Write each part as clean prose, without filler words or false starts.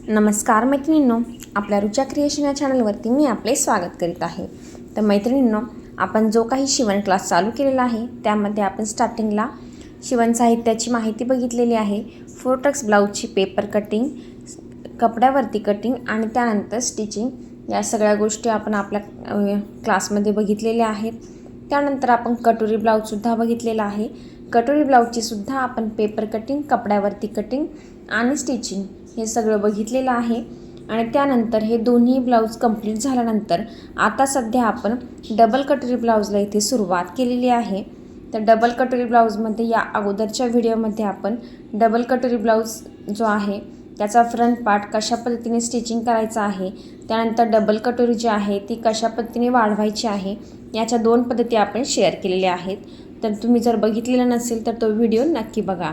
नमस्कार मैत्रिणींनो, आपल्या रुचा क्रिएशन या चॅनलवरती मी आपले स्वागत करीत आहे। तर मैत्रिणींनो, आपण जो काही शिवण क्लास चालू केलेला आहे त्यामध्ये आपण स्टार्टिंगला शिवण साहित्याची माहिती बघितलेली आहे। 4 टक्स ब्लाउजची पेपर कटिंग, कपड्यावरती कटिंग आणि त्यानंतर स्टिचिंग या सगळ्या गोष्टी आपण आपल्या क्लासमध्ये बघितलेल्या आहेत। त्यानंतर आपण कटोरी ब्लाउजसुद्धा बघितलेला आहे। कटोरी ब्लाउजची सुद्धा आपण पेपर कटिंग, कपड्यावरती कटिंग आणि स्टिचिंग हे सगळं बघितलेलं आहे। आणि त्यानंतर हे दोन्ही ब्लाउज कंप्लीट झाल्यानंतर आता सध्या आपण डबल कटोरी ब्लाउजला इथे सुरुवात केलेली आहे। तर डबल कटोरी ब्लाउजमध्ये या अगोदरच्या व्हिडिओमध्ये आपण डबल कटोरी ब्लाउज जो आहे त्याचा फ्रंट पार्ट कशा पद्धतीने स्टिचिंग करायचा आहे, त्यानंतर डबल कटोरी जी आहे ती कशा पद्धतीने वाढवायची आहे याच्या 2 पद्धती आपण शेअर केलेल्या आहेत। तर तुम्ही जर बघितलेला नसेल तर तो व्हिडिओ नक्की बघा।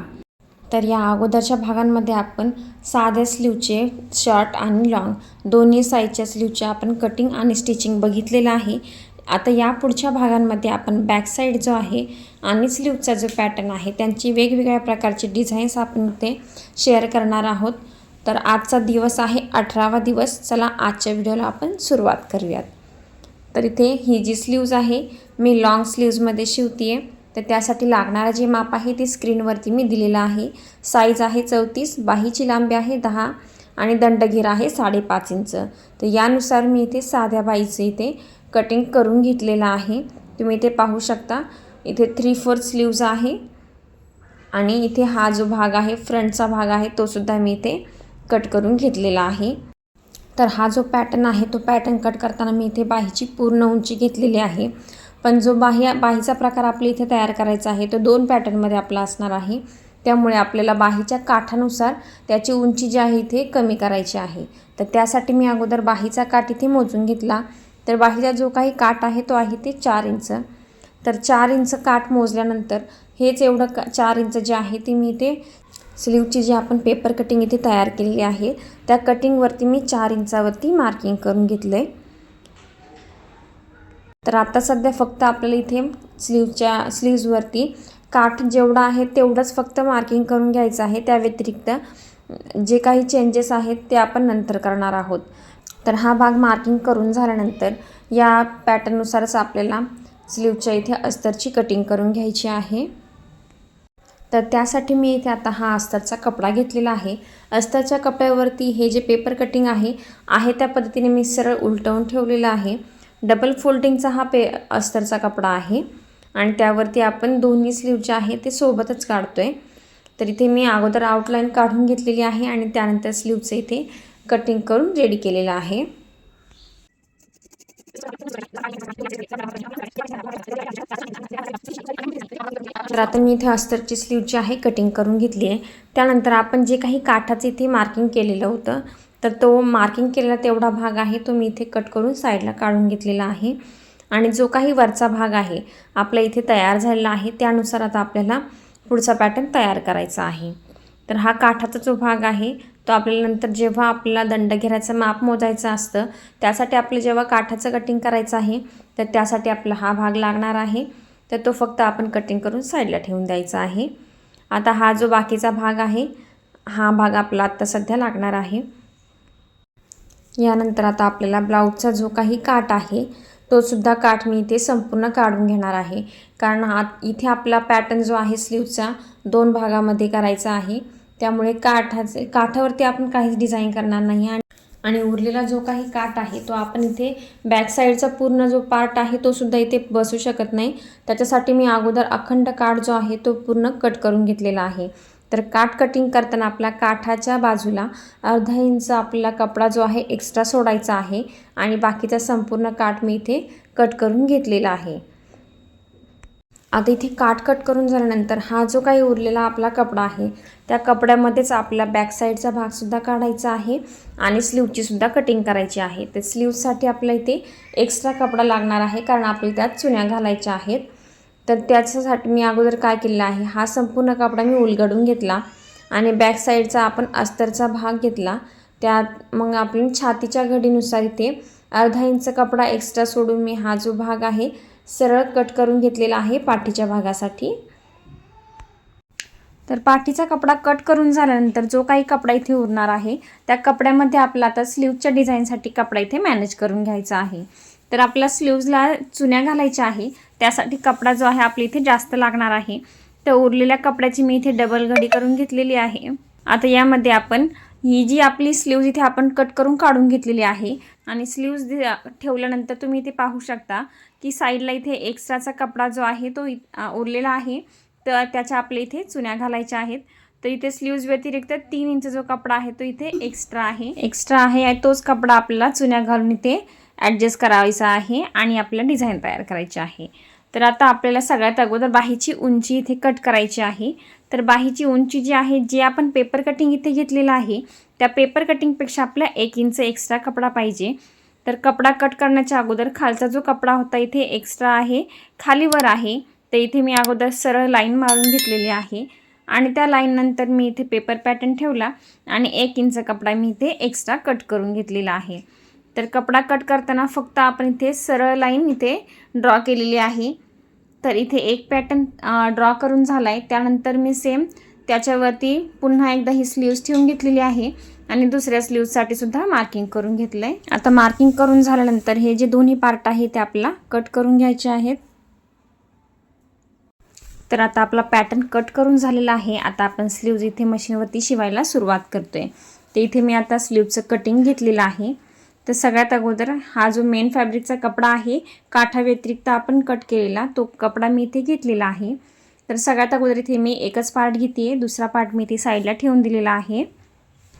तर या अगोदरच्या भागांमध्ये आपण साध्या स्लीवचे शॉर्ट आणि लॉंग दोन्ही साईजच्या स्लीवचे आपण कटिंग आणि स्टिचिंग बघितलेलं आहे। आता या पुढच्या भागांमध्ये आपण बॅक साईड जो आहे आणि स्लीवचा जो पॅटर्न आहे त्यांची वेगवेगळ्या प्रकारचे डिझाईन्स आपण ते शेअर करणार आहोत। तर आजचा दिवस आहे 18वा दिवस। चला आजच्या व्हिडिओला आपण सुरुवात करूयात। तर इथे ही जी स्लीव्ज आहे मी लॉंग स्लीव्जमध्ये शिवतीये। तर त्यासाठी लागणारा जे माप आहे ते स्क्रीनवरती मी दिलेला आहे। साईज आहे 34, बाहीची लांबी आहे 10 आणि दंडघेर आहे 5.5 इंच। तर यानुसार मी इथे साध्या बाहीचे इथे कटिंग करून घेतलेला आहे। तुम्ही इथे पाहू शकता, इथे 3/4 स्लीव्ज आहे आणि इथे हा जो भाग आहे फ्रंटचा भाग आहे तो सुद्धा मी इथे कट करून घेतलेला आहे। तर हा जो पॅटर्न आहे तो पॅटर्न कट करताना मी इथे बाहीची पूर्ण उंची घेतलेली आहे। पण जो बाहीचा प्रकार आपल्या इथे तयार करायचा आहे तो 2 पॅटर्नमध्ये आपला असणार आहे। त्यामुळे आपल्याला बाहीच्या काठानुसार त्याची उंची जी आहे इथे कमी करायची आहे। तर त्यासाठी मी अगोदर बाहीचा काठ इथे मोजून घेतला। तर बाहीचा जो काही काठ आहे तो आहे ते 4 इंच। तर 4 इंच काठ मोजल्यानंतर हेच एवढं 4 इंच जे आहे ते मी इथे स्लीवची जी आपण पेपर कटिंग इथे तयार केलेली आहे त्या कटिंगवरती मी 4 इंचावरती मार्किंग करून घेतलं आहे। तर आता सध्या फक्त आपल्याला इथे स्लीव्जवरती काठ जेवढा आहे तेवढंच फक्त मार्किंग करून घ्यायचं आहे। त्या व्यतिरिक्त जे काही चेंजेस आहेत ते आपण नंतर करणार आहोत। तर हा भाग मार्किंग करून झाल्यानंतर या पॅटर्ननुसारच आपल्याला स्लीवच्या इथे अस्तरची कटिंग करून घ्यायची आहे। तर त्यासाठी मी इथे आता हा अस्तरचा कपडा घेतलेला आहे। अस्तरच्या कपड्यावरती हे जे पेपर कटिंग आहे त्या पद्धतीने मी सरळ उलटवून ठेवलेला आहे। डबल फोल्डिंगचा हा अस्तरचा कपडा आहे आणि त्यावरती आपण दोन्ही स्लीव जे आहे ते सोबतच काढतोय। तर इथे मी अगोदर आउटलाईन काढून घेतलेली आहे आणि त्यानंतर स्लीवचे इथे कटिंग करून रेडी केलेलं आहे। तर आता मी इथे अस्तरची स्लीव जी आहे कटिंग करून घेतली आहे। त्यानंतर आपण जे काही काठाचे इथे मार्किंग केलेलं होतं तर तो मार्किंग केलेला तेवढा भाग आहे तो मी इथे कट करून साईडला काढून घेतलेला आहे। आणि जो काही वरचा भाग आहे आपला इथे तयार झालेला आहे त्यानुसार आता आपल्याला पुढचा पॅटर्न तयार करायचा आहे। तर हा काठाचा जो भाग आहे तो आपल्याला नंतर जेव्हा आपल्याला दंडघेराचं माप मोजायचं असतं त्यासाठी आपलं जेव्हा काठाचं कटिंग करायचं आहे तर त्यासाठी आपला हा भाग लागणार आहे। तर तो फक्त आपण कटिंग करून साईडला ठेवून द्यायचा आहे। आता हा जो बाकीचा भाग आहे हा भाग आपला आता सध्या लागणार आहे। यानंतर आता आपल्याला ब्लाउजचा जो काही काठ आहे तो सुद्धा काठ मी इथे संपूर्ण काढून घेणार आहे। कारण इथे आपला पॅटर्न जो आहे स्लीवचा 2 भागामध्ये करायचा आहे। त्यामुळे काठावरती आपण काहीच डिझाईन करणार नाही आणि उरलेला जो काही काठ आहे तो आपण इथे बॅक साईडचा पूर्ण जो पार्ट आहे तो सुद्धा इथे बसू शकत नाही। त्याच्यासाठी मी अगोदर अखंड काठ जो आहे तो पूर्ण कट करून घेतलेला आहे। तर काठ कटिंग करताना आपल्या काठाच्या बाजूला अर्धा इंच आपला कपडा जो आहे एक्स्ट्रा सोडायचा आहे आणि बाकीचा संपूर्ण काठ मी इथे कट करून घेतलेला आहे। आता इथे काठ कट करून झाल्यानंतर हा जो काही उरलेला आपला कपडा आहे त्या कपड्यामध्येच आपला बॅक साईडचा भागसुद्धा काढायचा आहे आणि स्लीवची सुद्धा कटिंग करायची आहे। तर स्लीवसाठी आपल्याला इथे एक्स्ट्रा कपडा लागणार आहे कारण आपल्याला त्यात चुन्या घालायच्या आहेत। तर त्याच्यासाठी मी अगोदर काय केलेलं आहे, हा संपूर्ण कपडा मी उलगडून घेतला आणि बॅक साईडचा आपण अस्तरचा भाग घेतला। त्यात मग आपण छातीच्या घडीनुसार इथे अर्धा इंच कपडा एक्स्ट्रा सोडून मी हा जो भाग आहे सरळ कट करून घेतलेला आहे पाठीच्या भागासाठी। तर पाठीचा कपडा कट करून झाल्यानंतर जो काही कपडा इथे उरणार आहे त्या कपड्यामध्ये आपला आता स्लीवच्या डिझाईनसाठी कपडा इथे मॅनेज करून घ्यायचा आहे। तर आपल्या स्लीव्जला चुन्या घालायच्या आहे, त्यासाठी कपडा जो आहे आपल्या इथे जास्त लागणार आहे। तर उरलेल्या कपड्याची मी इथे डबल घडी करून घेतलेली आहे। आता यामध्ये आपण ही जी आपली स्लीव्ज इथे आपण कट करून काढून घेतलेली आहे आणि स्लीव्ज ठेवल्यानंतर तुम्ही इथे पाहू शकता की साईडला इथे एक्स्ट्राचा कपडा जो आहे तो उरलेला आहे, तर त्याच्या आपल्या इथे चुन्या घालायच्या आहेत। तर इथे स्लीव्ज व्यतिरिक्त 3 इंच जो कपडा आहे तो इथे एक्स्ट्रा आहे तोच कपडा आपल्याला चुन्या घालून इथे ॲडजस्ट करायचा आहे आणि आपल्याला डिझाईन तयार करायची आहे। तर आता आपल्याला सगळ्यात अगोदर बाहीची उंची इथे कट करायची आहे। तर बाहीची उंची जी आहे, जे आपण पेपर कटिंग इथे घेतलेला आहे त्या पेपर कटिंगपेक्षा आपल्याला 1 इंच एक्स्ट्रा कपडा पाहिजे। तर कपडा कट करण्याच्या अगोदर खालचा जो कपडा होता इथे एक्स्ट्रा आहे, खाली वर आहे, तर इथे मी अगोदर सरळ लाईन मारून घेतलेली आहे आणि त्या लाईन नंतर मी इथे पेपर पॅटर्न ठेवला आणि 1 इंच कपडा मी इथे एक्स्ट्रा कट करून घेतलेला आहे। तर कपडा कट करताना फक्त आपण इथे सरळ लाईन इथे ड्रॉ केलेली आहे। तर इथे एक पॅटर्न ड्रॉ करून झाला आहे, त्यानंतर मी सेम त्याच्यावरती पुन्हा एकदा ही स्लीव्ज ठेवून घेतलेली आहे आणि दुसऱ्या स्लीव्जसाठी सुद्धा मार्किंग करून घेतलं आहे। आता मार्किंग करून झाल्यानंतर हे जे दोन्ही पार्ट आहे ते आपल्याला कट करून घ्यायचे आहेत। तर आता आपला पॅटर्न कट करून झालेला आहे। आता आपण स्लीव्ज इथे मशीनवरती शिवायला सुरुवात करतोय। तर इथे मी आता स्लीव्जचं कटिंग घेतलेलं आहे। तर सगळ्यात अगोदर हा जो मेन फॅब्रिकचा कपडा आहे, काठा व्यतिरिक्त आपण कट केलेला तो कपडा मी इथे घेतलेला आहे। तर सगळ्यात अगोदर इथे मी एकच पार्ट घेते, दुसरा पार्ट मी इथे साईडला ठेवून दिलेला आहे।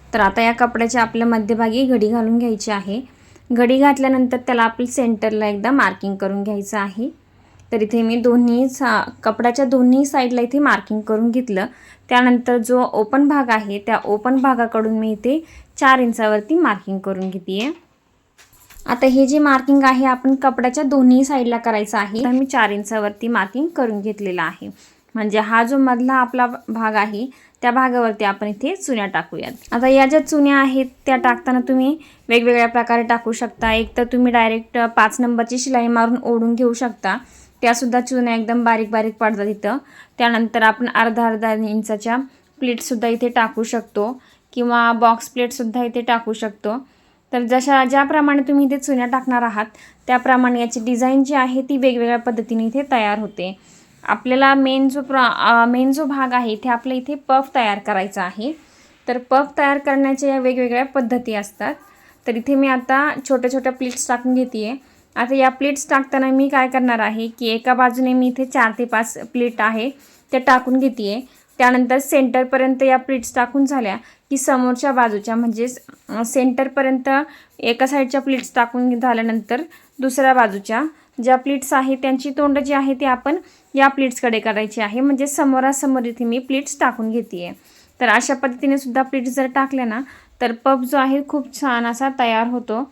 तर आता या कपड्याच्या आपल्या मध्यभागी घडी घालून घ्यायची आहे। घडी घातल्यानंतर त्याला आपल्या सेंटरला एकदा मार्किंग करून घ्यायचं आहे। तर इथे मी कपड्याच्या दोन्ही साईडला इथे मार्किंग करून घेतलं। त्यानंतर जो ओपन भाग आहे त्या ओपन भागाकडून मी इथे 4 इंचावरती मार्किंग करून घेते। आता हे जे मार्किंग आहे आपण कपड्याच्या दोन्ही साईडला करायचं आहे, तर मी 4 इंचावरती मार्किंग करून घेतलेला आहे। म्हणजे हा जो मधला आपला भाग आहे त्या भागावरती आपण इथे चुन्या टाकूयात। आता या ज्या चुन्या आहेत त्या टाकताना तुम्ही वेगवेगळ्या प्रकारे टाकू शकता। एक तर तुम्ही डायरेक्ट 5 नंबरची शिलाई मारून ओढून घेऊ शकता, त्यासुद्धा चुन्या एकदम बारीक बारीक पडतात इथं। त्यानंतर आपण अर्धा इंचाच्या प्लेटसुद्धा इथे टाकू शकतो किंवा बॉक्स प्लेटसुद्धा इथे टाकू शकतो। तर ज्याप्रमाणे तुम्ही इथे चुन्या टाकणार आहात त्याप्रमाणे याची डिझाईन जी आहे ती वेगवेगळ्या पद्धतीने इथे तयार होते। आपल्याला मेन जो भाग आहे इथे आपल्या इथे पफ तयार करायचा आहे। तर पफ तयार करण्याच्या या वेगवेगळ्या पद्धती असतात। तर इथे मी आता छोट्या छोट्या प्लेट्स टाकून घेते आहे। आता या प्लेट्स टाकताना मी काय करणार आहे की एका बाजूने मी इथे 4 ते 5 प्लेट आहे त्या टाकून घेते आहे। त्यानंतर सेंटरपर्यंत या प्लेट्स टाकून झाल्या की समोरच्या बाजूच्या म्हणजे सेंटरपर्यंत एका साईडच्या प्लेट्स टाकून झाल्यानंतर दुसऱ्या बाजूच्या ज्या प्लेट्स आहेत त्यांची तोंड जी आहे ती आपण या प्लेट्सकडे करायची आहे। म्हणजे समोरासमोर इथे मी प्लेट्स टाकून घेते आहे। तर अशा पद्धतीने सुद्धा प्लेट्स जर टाकल्या ना तर पफ जो आहे खूप छान असा तयार होतो।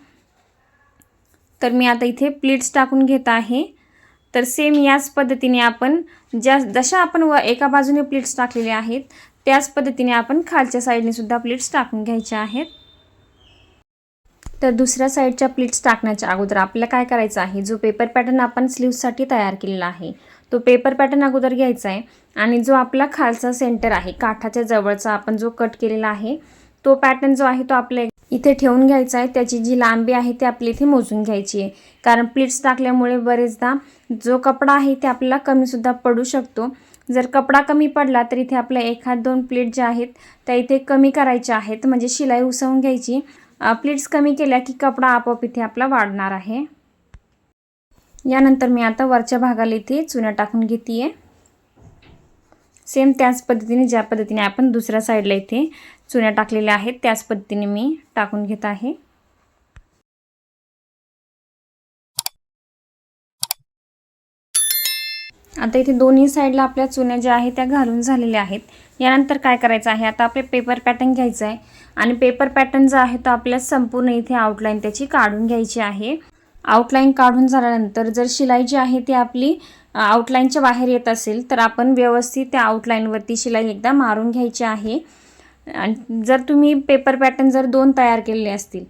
तर मी आता इथे प्लेट्स टाकून घेत आहे। तर सेम याच पद्धतीने आपण जशा आपण एका बाजूने प्लेट्स टाकलेले आहेत त्याच पद्धतीने आपण खालच्या साईडने सुद्धा प्लेट्स टाकून घ्यायच्या आहेत। तर दुसऱ्या साईडच्या प्लेट्स टाकण्याच्या अगोदर आपल्याला काय करायचं आहे, जो पेपर पॅटर्न आपण स्लीव्जसाठी तयार केलेला आहे तो पेपर पॅटर्न अगोदर घ्यायचा आहे आणि जो आपला खालचा सेंटर आहे काठाच्या जवळचा आपण जो कट केलेला आहे तो पॅटर्न जो आहे तो आपल्या इथे ठेवून घ्यायचा आहे। त्याची जी लांबी आहे ती आपली इथे मोजून घ्यायची आहे, कारण प्लेट्स टाकल्यामुळे बरेचदा जो कपडा आहे ते आपल्याला कमीसुद्धा पडू शकतो। जर कपडा कमी पडला तर इथे आपल्या 1-2 प्लेट ज्या आहेत त्या इथे कमी करायच्या आहेत, म्हणजे शिलाई उसवून घ्यायची। प्लेट्स कमी केल्या की कपडा आपोआप इथे आपला वाढणार आहे। यानंतर मी आता वरच्या भागाला इथे चुन्या टाकून घेते आहे। सेम त्याच पद्धतीने ज्या पद्धतीने आपण दुसऱ्या साईडला इथे चुन्या टाकलेल्या आहेत त्याच पद्धतीने मी टाकून घेत आहे। आता इथे दोन्ही साईडला आपल्या चुन्या ज्या आहेत त्या घालून झालेल्या आहेत। यानंतर काय करायचं आहे, आता आपले पेपर पॅटर्न घ्यायचं आहे आणि पेपर पॅटर्न जो आहे तो आपल्या संपूर्ण इथे आउटलाईन त्याची काढून घ्यायची आहे। आउटलाईन काढून झाल्यानंतर जर शिलाई जी आहे ती आपली आउटलाईनच्या बाहेर येत असेल तर आपण व्यवस्थित त्या आउटलाईनवरती शिलाई एकदा मारून घ्यायची आहे। आणि जर तुम्ही पेपर पॅटर्न जर 2 तयार केलेले असतील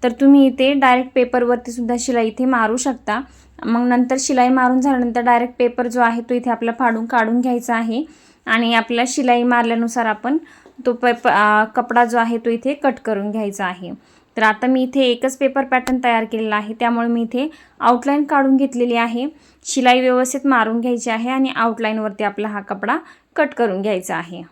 तर तुम्ही इथे डायरेक्ट पेपरवरती सुद्धा शिलाई इथे मारू शकता। मग नंतर शिलाई मारून झाल्यानंतर डायरेक्ट पेपर जो आहे तो इथे आपला फाडून काढून घ्यायचा आहे आणि आपल्याला शिलाई मारल्यानुसार आपण तो कपडा जो आहे तो इथे कट करून घ्यायचा आहे। तर आता मी इथे एकच पेपर पॅटर्न तयार केलेला आहे, त्यामुळे मी इथे आउटलाईन काढून घेतलेली आहे। शिलाई व्यवस्थित मारून घ्यायची आहे आणि आउटलाईनवरती आपला हा कपडा कट करून घ्यायचा आहे।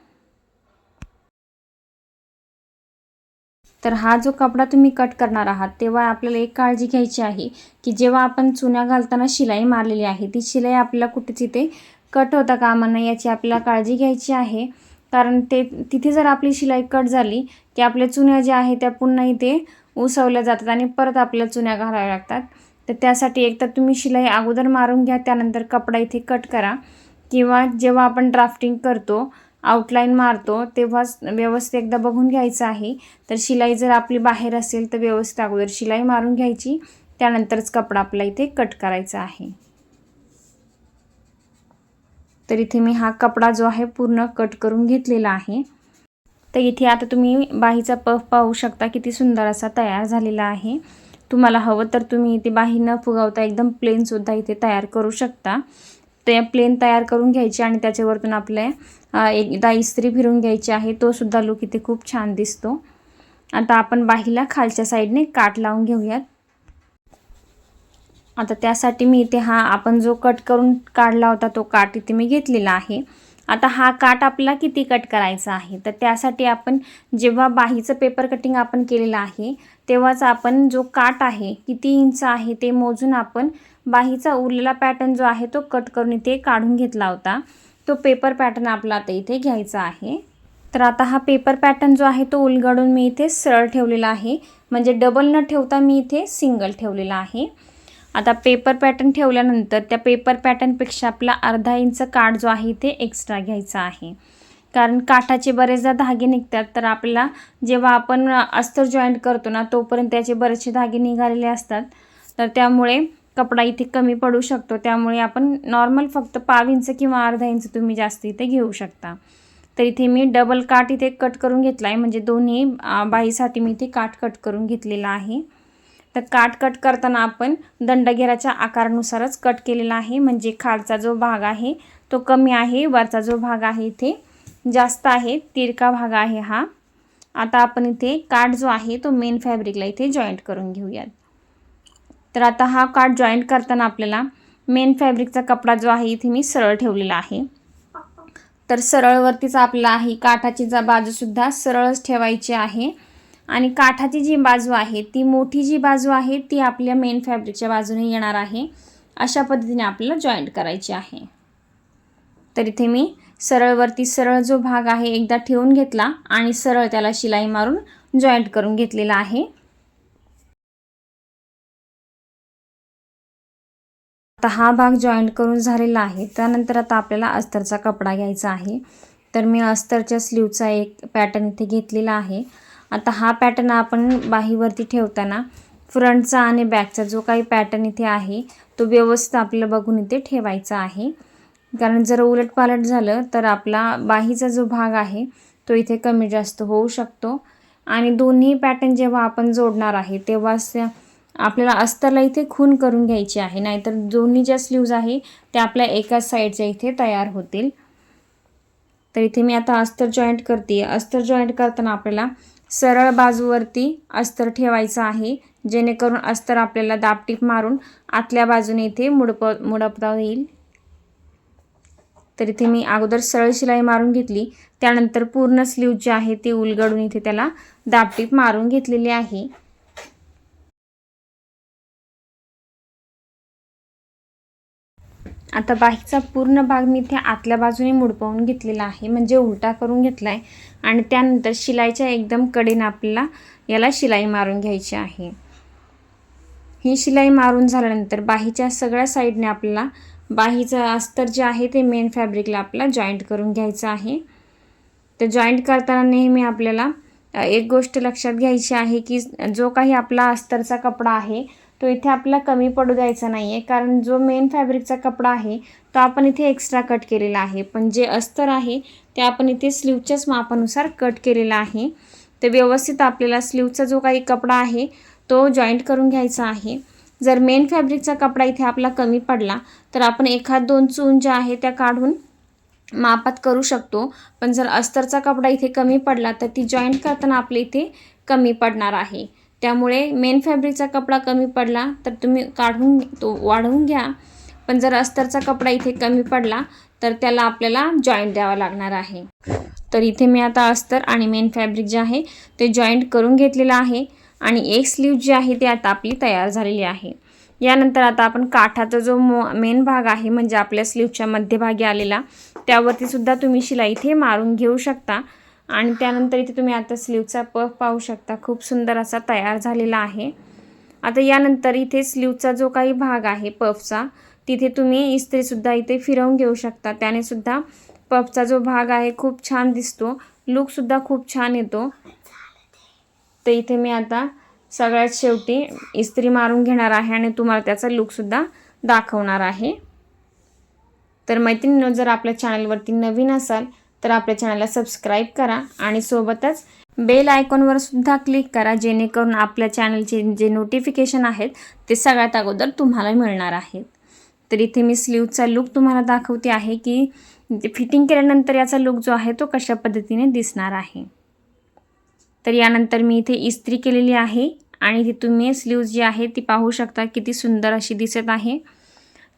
तर हा जो कपडा तुम्ही कट करणार आहात तेव्हा आपल्याला एक काळजी घ्यायची आहे की जेव्हा आपण चुन्या घालताना शिलाई मारलेली आहे ती शिलाई आपल्याला कुठेच इथे कट होता कामा नये याची आपल्याला काळजी घ्यायची आहे। कारण तिथे जर आपली शिलाई कट झाली की आपल्या चुन्या ज्या आहेत त्या पुन्हा इथे उसवल्या जातात आणि परत आपल्याला चुन्या घालाव्या लागतात। तर त्यासाठी एकतर तुम्ही शिलाई अगोदर मारून घ्या, त्यानंतर कपडा इथे कट करा, किंवा जेव्हा आपण ड्राफ्टिंग करतो आउटलाईन मारतो तेव्हा व्यवस्थित एकदा बघून घ्यायचं आहे। तर शिलाई जर आपली बाहेर असेल तर व्यवस्थित अगोदर शिलाई मारून घ्यायची, त्यानंतरच कपडा आपला इथे कट करायचा आहे। तर इथे मी हा कपडा जो आहे पूर्ण कट करून घेतलेला आहे। तर इथे आता तुम्ही बाहीचा पफ पाहू शकता किती सुंदर असा तयार झालेला आहे। तुम्हाला हवं तर तुम्ही इथे बाही न फुगवता एकदम प्लेन सुद्धा इथे तयार करू शकता। ते प्लेन तयार करून घ्यायची आणि त्याच्यावरतून आपल्या एकदा इस्त्री फिरून घ्यायची आहे, तो सुद्धा लुक इथे खूप छान दिसतो। आता आपण बाहीला खालच्या साईडने काट लावून घेऊयात। आता त्यासाठी मी इथे हा आपण जो कट करून काढला होता तो काट इथे मी घेतलेला आहे। आता हा काट आपला किती कट करायचा आहे, तर त्यासाठी आपण जेव्हा बाहीचं पेपर कटिंग आपण केलेलं आहे तेव्हाच आपण जो काट आहे किती इंच आहे ते मोजून आपण बाहीचा उरलेला पॅटर्न जो आहे तो कट करून इथे काढून घेतला होता। तो पेपर पॅटर्न आपला आता इथे घ्यायचा आहे। तर आता हा पेपर पॅटर्न जो आहे तो उलगडून मी इथे सरळ ठेवलेला आहे, म्हणजे डबल न ठेवता मी इथे सिंगल ठेवलेला आहे। आता पेपर पॅटर्न ठेवल्यानंतर त्या पेपर पॅटर्नपेक्षा आपला अर्धा इंच काठ जो आहे इथे एक्स्ट्रा घ्यायचा आहे, कारण काठाचे बरेचदा धागे निघतात। तर आपल्याला जेव्हा आपण अस्तर जॉईंट करतो ना तोपर्यंत त्याचे बरेचसे धागे निघालेले असतात, तर त्यामुळे कपडा इथे कमी पडू शकतो। त्यामुळे आपण नॉर्मल फक्त पाव इंच किंवा अर्धा इंच तुम्ही जास्त इथे घेऊ शकता। तर इथे मी डबल काठ इथे कट करून घेतला आहे, म्हणजे दोन्ही बाहीसाठी मी इथे काठ कट करून घेतलेला आहे। तर काठ कट करताना आपण दंडगेराच्या आकारानुसारच कट केलेला आहे, म्हणजे खालचा जो भाग आहे तो कमी आहे, वरचा जो भाग आहे इथे जास्त आहे, तिरका भाग आहे हा। आता आपण इथे काठ जो आहे तो मेन फॅब्रिकला इथे जॉईंट करून घेऊयात। तर आता हा काठ जॉईंट करताना आपल्याला मेन फॅब्रिकचा कपडा जो आहे इथे मी सरळ ठेवलेला आहे। तर सरळवरतीच आपला ही काठाची बाजूसुद्धा सरळच ठेवायची आहे, आणि काठाची जी बाजू आहे ती मोठी जी बाजू आहे ती आपल्या मेन फॅब्रिकच्या बाजूने येणार आहे। अशा पद्धतीने आपल्याला जॉईंट करायची आहे। तर इथे मी सरळवरती सरळ जो भाग आहे एकदा ठेवून घेतला आणि सरळ त्याला शिलाई मारून जॉईंट करून घेतलेला आहे। आता हा भाग जॉईंट करून झालेला आहे। त्यानंतर आता आपल्याला अस्तरचा कपडा घ्यायचा आहे। तर मी अस्तरच्या स्लीवचा एक पॅटर्न इथे घेतलेला आहे। आता हा पॅटर्न आपण बाहीवरती ठेवताना फ्रंटचा आणि बॅकचा जो काही पॅटर्न इथे आहे तो व्यवस्थित आपल्याला बघून इथे ठेवायचा आहे, कारण जर उलटपालट झालं तर आपला बाहीचा जो भाग आहे तो इथे कमी जास्त होऊ शकतो। आणि दोन्ही पॅटर्न जेव्हा आपण जोडणार आहे तेव्हा आपल्याला अस्तरला इथे खून करून घ्यायची आहे, नाहीतर दोन्ही ज्या स्लीव्ज आहे त्या आपल्या एकाच साईडच्या इथे तयार होतील। तर इथे मी आता अस्तर जॉईंट करते। अस्तर जॉईंट करताना आपल्याला सरळ बाजूवरती अस्तर ठेवायचं आहे, जेणेकरून अस्तर आपल्याला दाबटीप मारून आतल्या बाजूने इथे मुडपता येईल। तर इथे मी अगोदर सरळ शिलाई मारून घेतली, त्यानंतर पूर्ण स्लीव जी आहे ती उलगडून इथे त्याला दाबटीप मारून घेतलेली आहे। आता बाहीचा पूर्ण भाग मी इथे आतल्या बाजूने मुडपवून घेतलेला आहे, म्हणजे उलटा करून घेतला आहे, आणि त्यानंतर शिलाईच्या एकदम कडेने आपल्याला याला शिलाई मारून घ्यायची आहे। ही शिलाई मारून झाल्यानंतर बाहीच्या सगळ्या साईडने आपल्याला बाहीचं अस्तर जे आहे ते मेन फॅब्रिकला आपल्याला जॉईंट करून घ्यायचं आहे। तर जॉईंट करताना नेहमी आपल्याला एक गोष्ट लक्षात घ्यायची आहे की जो काही आपला अस्तरचा कपडा आहे तो इथे आपल्याला कमी पडू द्यायचा नाही आहे, कारण जो मेन फॅब्रिकचा कपडा आहे तो आपण इथे एक्स्ट्रा कट केलेला आहे, पण जे अस्तर आहे ते आपण इथे स्लीवच्याच मापानुसार कट केलेला आहे। तर व्यवस्थित आपल्याला स्लीवचा जो काही कपडा आहे तो जॉईंट करून घ्यायचा आहे। जर मेन फॅब्रिकचा कपडा इथे आपला कमी पडला तर आपण एखाद दोन चून ज्या आहे त्या काढून मापात करू शकतो. पण जर अस्तरचा कपडा इथे कमी पडला तर ती जॉईंट करताना आपल्या इथे कमी पडणार आहे. त्यामुळे मेन फॅब्रिकचा कपडा कमी पडला तर तुम्ही काढून तो वाढवून घ्या. पण जर अस्तरचा कपडा इथे कमी पडला तर त्याला आपल्याला जॉईंट द्यावा लागणार आहे. तर इथे मी आता अस्तर आणि मेन फॅब्रिक जे आहे ते जॉईंट करून घेतलेलं आहे आणि एक स्लीव जी आहे ती आता आपली तयार झालेली आहे. यानंतर आता आपण काठाचा जो मेन भाग आहे म्हणजे आपल्या स्लीवच्या मध्यभागी आलेला त्यावरती सुद्धा तुम्ही शिलाई इथे मारून घेऊ शकता. आणि त्यानंतर इथे तुम्ही आता स्लीवचा पफ पाहू शकता, खूप सुंदर असा तयार झालेला आहे. आता यानंतर इथे स्लीवचा जो काही भाग आहे पफचा तिथे तुम्ही इस्त्रीसुद्धा इथे फिरवून घेऊ शकता. त्याने सुद्धा पफचा जो भाग आहे खूप छान दिसतो, लुकसुद्धा खूप छान येतो. तर इथे मी आता सगळ्यात शेवटी इस्त्री मारून घेणार आहे आणि तुम्हाला त्याचा लुकसुद्धा दाखवणार आहे. तर मैत्रिणींनो, जर आपल्या चॅनलवरती नवीन असाल तर आपल्या चॅनलला सबस्क्राईब करा आणि सोबतच बेल आयकॉनवर सुद्धा क्लिक करा, जेणेकरून आपल्या चॅनलचे जे नोटिफिकेशन आहेत ते सगळ्यात अगोदर तुम्हाला मिळणार आहेत. तर इथे मी स्लीवचा लुक तुम्हाला दाखवते आहे की फिटिंग केल्यानंतर याचा लुक जो आहे तो कशा पद्धतीने दिसणार आहे. तर यानंतर मी इथे इस्त्री केलेली आहे आणि इथे तुम्ही स्लीव जी आहे ती पाहू शकता, किती सुंदर अशी दिसत आहे.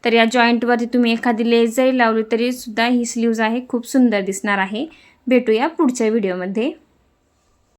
तर या जॉईंटवरती तुम्ही एखादी लेस जरी लावली तरी सुद्धा ही स्लीव्ज आहे खूप सुंदर दिसणार आहे. भेटूया पुढच्या व्हिडिओमध्ये.